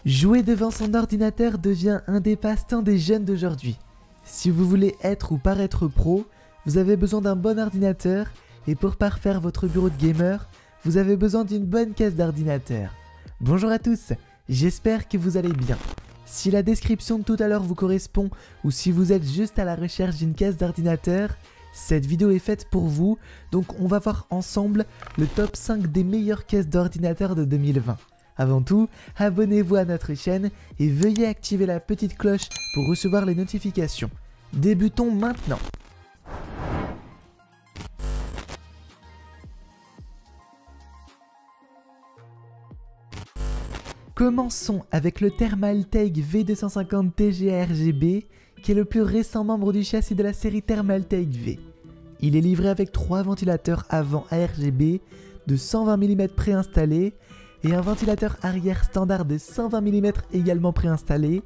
Jouer devant son ordinateur devient un des passe-temps des jeunes d'aujourd'hui. Si vous voulez être ou paraître pro, vous avez besoin d'un bon ordinateur et pour parfaire votre bureau de gamer, vous avez besoin d'une bonne caisse d'ordinateur. Bonjour à tous, j'espère que vous allez bien. Si la description de tout à l'heure vous correspond ou si vous êtes juste à la recherche d'une caisse d'ordinateur, cette vidéo est faite pour vous, donc on va voir ensemble le top 5 des meilleures caisses d'ordinateur de 2020. Avant tout, abonnez-vous à notre chaîne et veuillez activer la petite cloche pour recevoir les notifications. Débutons maintenant. Commençons avec le Thermaltake V250 TG RGB, qui est le plus récent membre du châssis de la série Thermaltake V. Il est livré avec 3 ventilateurs avant ARGB de 120 mm préinstallés et un ventilateur arrière standard de 120 mm également préinstallé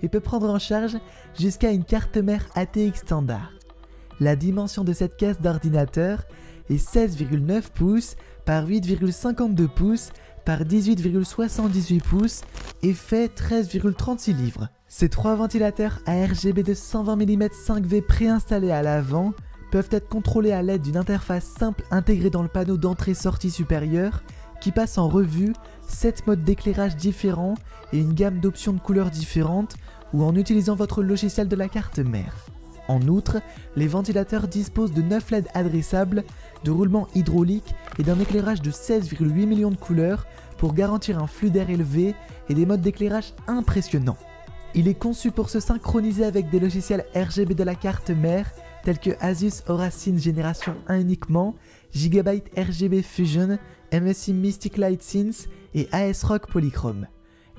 et peut prendre en charge jusqu'à une carte mère ATX standard. La dimension de cette caisse d'ordinateur est 16,9 pouces par 8,52 pouces par 18,78 pouces et fait 13,36 livres. Ces 3 ventilateurs à RGB de 120 mm 5V préinstallés à l'avant peuvent être contrôlés à l'aide d'une interface simple intégrée dans le panneau d'entrée-sortie supérieur qui passe en revue 7 modes d'éclairage différents et une gamme d'options de couleurs différentes ou en utilisant votre logiciel de la carte mère. En outre, les ventilateurs disposent de 9 LED adressables, de roulement hydraulique et d'un éclairage de 16,8 millions de couleurs pour garantir un flux d'air élevé et des modes d'éclairage impressionnants. Il est conçu pour se synchroniser avec des logiciels RGB de la carte mère tels que Asus Auracine génération 1 uniquement, Gigabyte RGB Fusion, MSI Mystic Light Synth et ASRock Polychrome.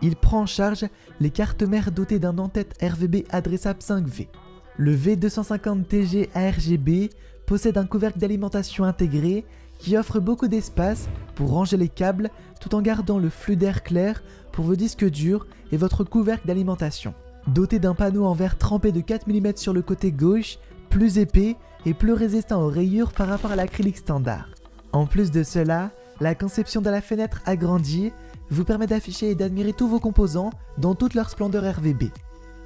Il prend en charge les cartes mères dotées d'un en-tête RVB adressable 5V. Le V250TG ARGB possède un couvercle d'alimentation intégré qui offre beaucoup d'espace pour ranger les câbles tout en gardant le flux d'air clair pour vos disques durs et votre couvercle d'alimentation. Doté d'un panneau en verre trempé de 4 mm sur le côté gauche, plus épais et plus résistant aux rayures par rapport à l'acrylique standard. En plus de cela, la conception de la fenêtre agrandie vous permet d'afficher et d'admirer tous vos composants dans toute leur splendeur RVB.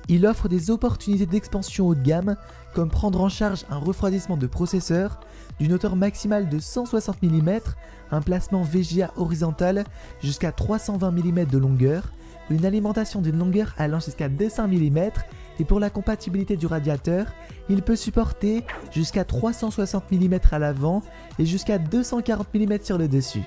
Il offre des opportunités d'expansion haut de gamme, comme prendre en charge un refroidissement de processeur, d'une hauteur maximale de 160 mm, un placement VGA horizontal jusqu'à 320 mm de longueur, une alimentation d'une longueur allant jusqu'à 200 mm, et pour la compatibilité du radiateur, il peut supporter jusqu'à 360 mm à l'avant et jusqu'à 240 mm sur le dessus.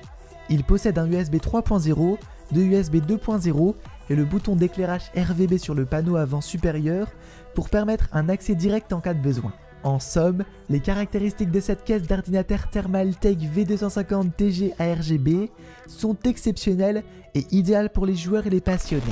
Il possède un USB 3.0, deux USB 2.0 et le bouton d'éclairage RVB sur le panneau avant supérieur pour permettre un accès direct en cas de besoin. En somme, les caractéristiques de cette caisse d'ordinateur Thermaltake V250 TG ARGB sont exceptionnelles et idéales pour les joueurs et les passionnés.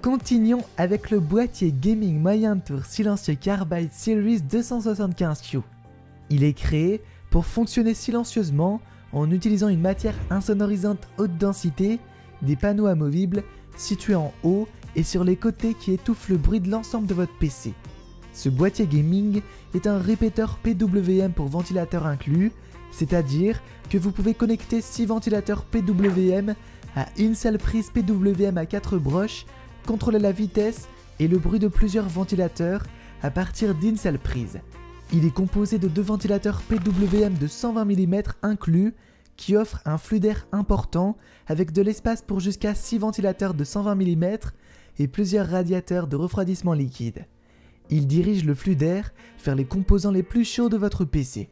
Continuons avec le boîtier gaming moyen tour silencieux Carbide Series 275Q. Il est créé pour fonctionner silencieusement en utilisant une matière insonorisante haute densité, des panneaux amovibles situés en haut et sur les côtés qui étouffent le bruit de l'ensemble de votre PC. Ce boîtier gaming est un répéteur PWM pour ventilateur inclus, c'est-à-dire que vous pouvez connecter 6 ventilateurs PWM à une seule prise PWM à 4 broches, contrôler la vitesse et le bruit de plusieurs ventilateurs à partir d'une seule prise. Il est composé de 2 ventilateurs PWM de 120 mm inclus qui offrent un flux d'air important avec de l'espace pour jusqu'à 6 ventilateurs de 120 mm et plusieurs radiateurs de refroidissement liquide. Il dirige le flux d'air vers les composants les plus chauds de votre PC.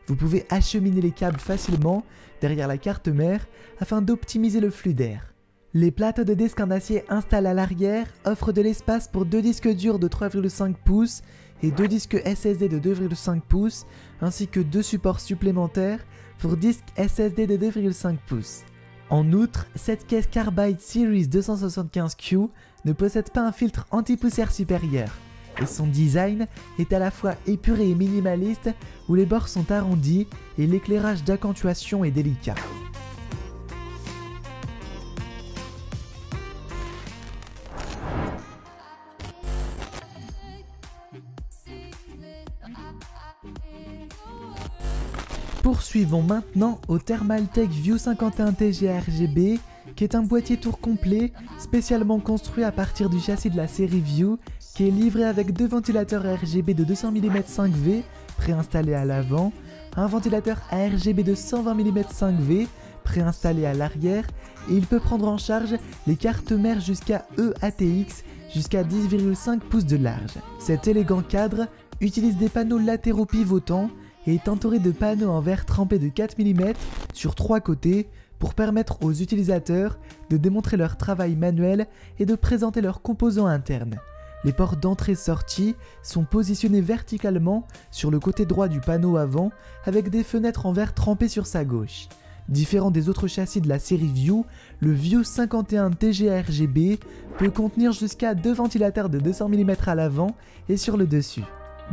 Vous pouvez acheminer les câbles facilement derrière la carte mère afin d'optimiser le flux d'air. Les plateaux de disques en acier installés à l'arrière offrent de l'espace pour 2 disques durs de 3,5 pouces et 2 disques SSD de 2,5 pouces ainsi que 2 supports supplémentaires pour disques SSD de 2,5 pouces. En outre, cette caisse Carbide Series 275Q ne possède pas un filtre anti-poussière supérieur et son design est à la fois épuré et minimaliste où les bords sont arrondis et l'éclairage d'accentuation est délicat. Poursuivons maintenant au Thermaltake View 51 TGA RGB, qui est un boîtier tour complet spécialement construit à partir du châssis de la série View, qui est livré avec deux ventilateurs RGB de 200 mm 5V préinstallés à l'avant, un ventilateur ARGB de 120 mm 5V préinstallé à l'arrière, et il peut prendre en charge les cartes mères jusqu'à EATX jusqu'à 10,5 pouces de large. Cet élégant cadre utilise des panneaux latéraux pivotants et est entouré de panneaux en verre trempé de 4 mm sur 3 côtés pour permettre aux utilisateurs de démontrer leur travail manuel et de présenter leurs composants internes. Les ports d'entrée-sortie sont positionnés verticalement sur le côté droit du panneau avant avec des fenêtres en verre trempé sur sa gauche. Différent des autres châssis de la série View, le View 51 TGA RGB peut contenir jusqu'à 2 ventilateurs de 200 mm à l'avant et sur le dessus.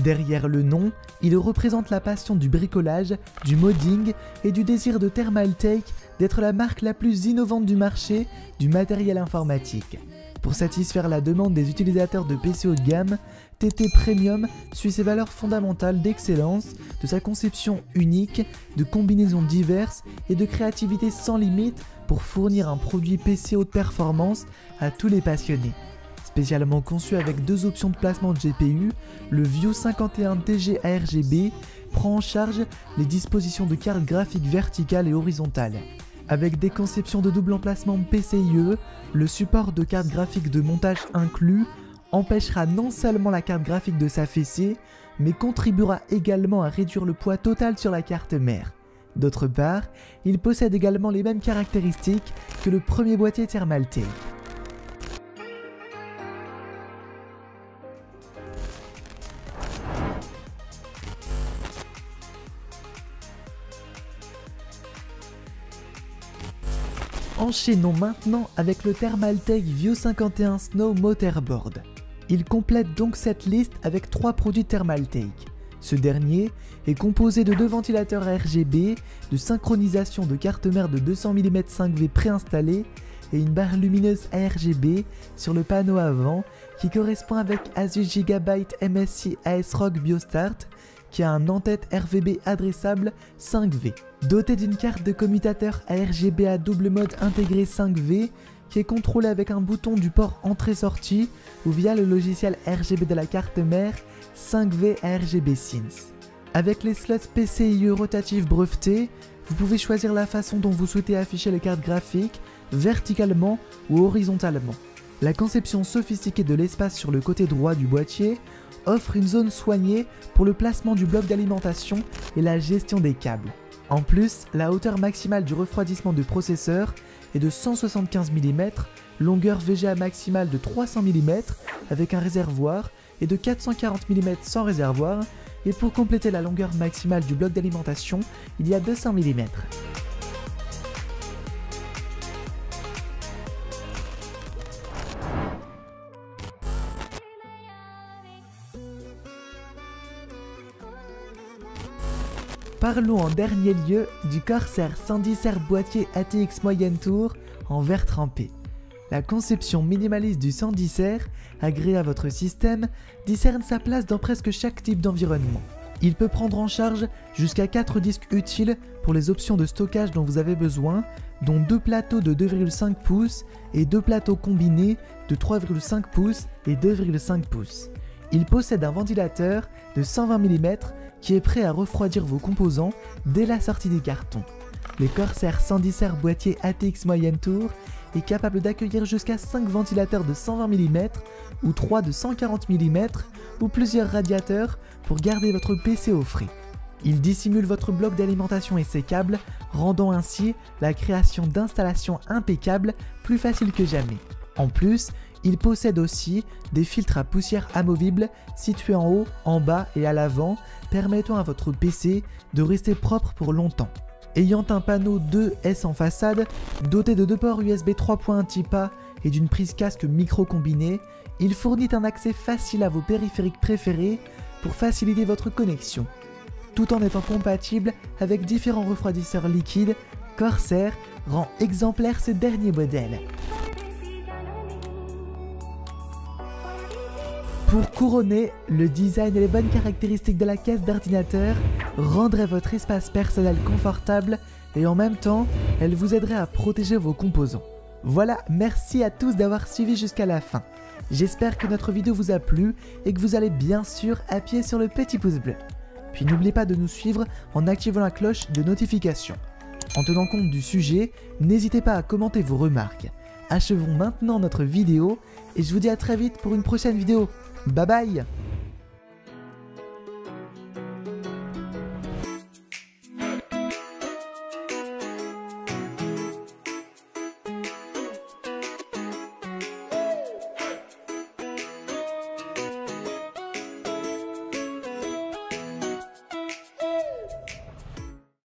Derrière le nom, il représente la passion du bricolage, du modding et du désir de Thermaltake d'être la marque la plus innovante du marché du matériel informatique. Pour satisfaire la demande des utilisateurs de PC haut de gamme, TT Premium suit ses valeurs fondamentales d'excellence, de sa conception unique, de combinaisons diverses et de créativité sans limite pour fournir un produit PC haute performance à tous les passionnés. Spécialement conçu avec deux options de placement de GPU, le View 51 TGA RGB prend en charge les dispositions de cartes graphiques verticales et horizontales. Avec des conceptions de double emplacement PCIe, le support de carte graphique de montage inclus empêchera non seulement la carte graphique de s'affaisser, mais contribuera également à réduire le poids total sur la carte mère. D'autre part, il possède également les mêmes caractéristiques que le premier boîtier Thermaltake. Enchaînons maintenant avec le Thermaltake View 51 Snow Motorboard. Il complète donc cette liste avec 3 produits Thermaltake. Ce dernier est composé de 2 ventilateurs RGB, de synchronisation de carte mère de 200 mm 5V préinstallée et une barre lumineuse RGB sur le panneau avant qui correspond avec Asus Gigabyte MSI ASRock BioStart qui a un en-tête RVB adressable 5V. Doté d'une carte de commutateur ARGB à double mode intégré 5V qui est contrôlé avec un bouton du port entrée-sortie ou via le logiciel RGB de la carte mère 5V ARGB Synth. Avec les slots PCIe rotatifs brevetés, vous pouvez choisir la façon dont vous souhaitez afficher les cartes graphiques, verticalement ou horizontalement. La conception sophistiquée de l'espace sur le côté droit du boîtier offre une zone soignée pour le placement du bloc d'alimentation et la gestion des câbles. En plus, la hauteur maximale du refroidissement du processeur est de 175 mm, longueur VGA maximale de 300 mm avec un réservoir et de 440 mm sans réservoir, et pour compléter la longueur maximale du bloc d'alimentation, il y a 200 mm. Parlons en dernier lieu du Corsair 110R boîtier ATX moyenne tour en verre trempé. La conception minimaliste du 110R, agréée à votre système, discerne sa place dans presque chaque type d'environnement. Il peut prendre en charge jusqu'à 4 disques utiles pour les options de stockage dont vous avez besoin, dont 2 plateaux de 2,5 pouces et 2 plateaux combinés de 3,5 pouces et 2,5 pouces. Il possède un ventilateur de 120 mm qui est prêt à refroidir vos composants dès la sortie du carton. Le Corsair 110R boîtier ATX moyenne tour est capable d'accueillir jusqu'à 5 ventilateurs de 120 mm ou 3 de 140 mm ou plusieurs radiateurs pour garder votre PC au frais. Il dissimule votre bloc d'alimentation et ses câbles, rendant ainsi la création d'installations impeccables plus facile que jamais. En plus, il possède aussi des filtres à poussière amovibles situés en haut, en bas et à l'avant, permettant à votre PC de rester propre pour longtemps. Ayant un panneau 2S en façade, doté de 2 ports USB 3.1 Type A et d'une prise casque micro combinée, il fournit un accès facile à vos périphériques préférés pour faciliter votre connexion. Tout en étant compatible avec différents refroidisseurs liquides, Corsair rend exemplaire ce dernier modèle. Pour couronner, le design et les bonnes caractéristiques de la caisse d'ordinateur rendraient votre espace personnel confortable et en même temps, elle vous aiderait à protéger vos composants. Voilà, merci à tous d'avoir suivi jusqu'à la fin. J'espère que notre vidéo vous a plu et que vous allez bien sûr appuyer sur le petit pouce bleu. Puis n'oubliez pas de nous suivre en activant la cloche de notification. En tenant compte du sujet, n'hésitez pas à commenter vos remarques. Achevons maintenant notre vidéo et je vous dis à très vite pour une prochaine vidéo. Bye bye!